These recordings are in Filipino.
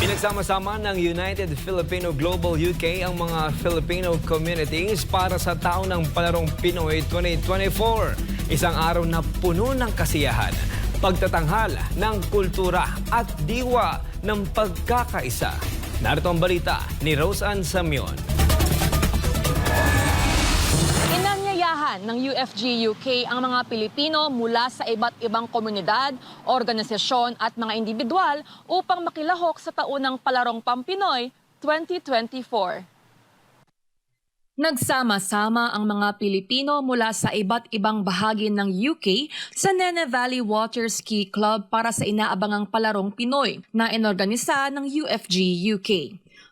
Pinagsama-sama ng United Filipino Global UK ang mga Filipino communities para sa Taon ng Palarong Pinoy 2024. Isang araw na puno ng kasiyahan, pagtatanghal ng kultura at diwa ng pagkakaisa. Narito ang balita ni Rose Ann Samion. Inanyayahan ng UFG UK ang mga Pilipino mula sa iba't ibang komunidad, organisasyon at mga individual upang makilahok sa taunang Palarong Pampinoy 2024. Nagsama-sama ang mga Pilipino mula sa iba't ibang bahagi ng UK sa Nene Valley Water Ski Club para sa inaabangang Palarong Pinoy na inorganisa ng UFG UK.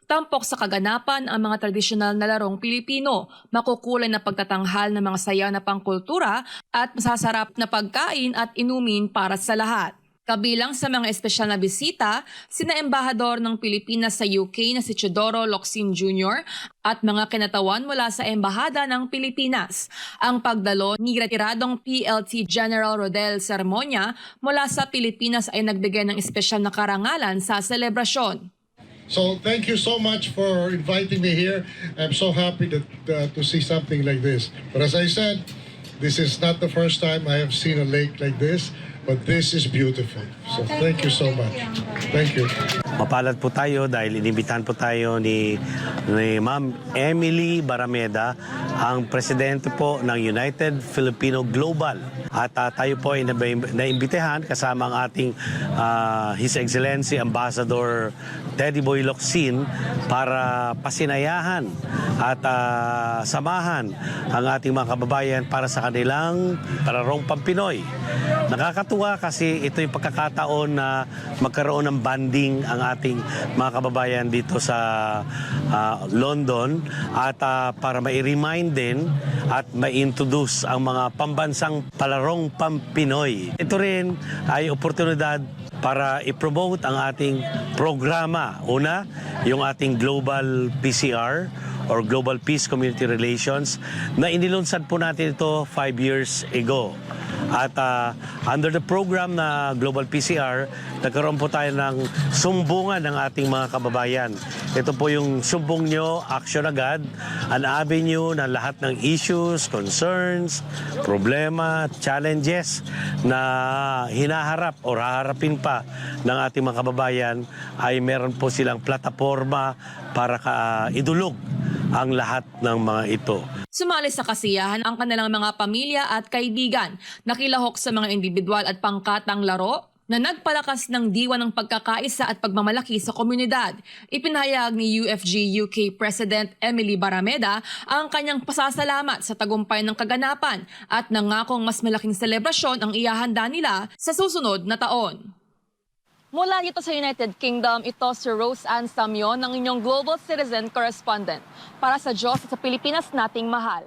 Tampok sa kaganapan ang mga tradisyonal na larong Pilipino, makukulay na pagtatanghal ng mga saya na pangkultura at masasarap na pagkain at inumin para sa lahat. Kabilang sa mga espesyal na bisita, sina Embahador ng Pilipinas sa UK na si Teodoro Locsin Jr. at mga kinatawan mula sa Embahada ng Pilipinas. Ang pagdalo ni retiradong PLT General Rodel Sermonia mula sa Pilipinas ay nagbigay ng espesyal na karangalan sa selebrasyon. So thank you so much for inviting me here. I'm so happy to see something like this. But as I said, this is not the first time I have seen a lake like this, but this is beautiful. So thank you so much. Thank you. Mapalad po tayo dahil inimbitahan po tayo ni Ma'am Emily Barameda, ang presidente po ng United Filipino Global. At tayo po ay naimbitahan kasama ang ating His Excellency Ambassador Teddy Boy Locsin para pasinayahan at samahan ang ating mga kababayan para sa kanilang Palarong Pampinoy. Nakakatuwa kasi ito yung pagkakataon na magkaroon ng banding ang ating mga kababayan dito sa London at para mai-remind din at ma-introduce ang mga pambansang Palarong Pampinoy. Ito rin ay oportunidad para i-promote ang ating programa. Una, yung ating Global PCR or Global Peace Community Relations na inilunsad po natin ito 5 years ago. At under the program na Global PCR, nagkaroon po tayo ng sumbungan ng ating mga kababayan. Ito po yung sumbong nyo, action agad, an avenue ng lahat ng issues, concerns, problema, challenges na hinaharap o haharapin pa ng ating mga kababayan ay meron po silang plataforma para idulog ang lahat ng mga ito. Sumali sa kasiyahan ang kanilang mga pamilya at kaibigan, nakilahok sa mga individual at pangkatang laro na nagpalakas ng diwa ng pagkakaisa at pagmamalaki sa komunidad. Ipinahayag ni UFG UK President Emily Barameda ang kanyang pasasalamat sa tagumpay ng kaganapan at nangakong mas malaking selebrasyon ang ihahanda nila sa susunod na taon. Mula dito sa United Kingdom, ito si Rose Ann Samion ng inyong Global Citizen Correspondent para sa Diyos at sa Pilipinas nating mahal.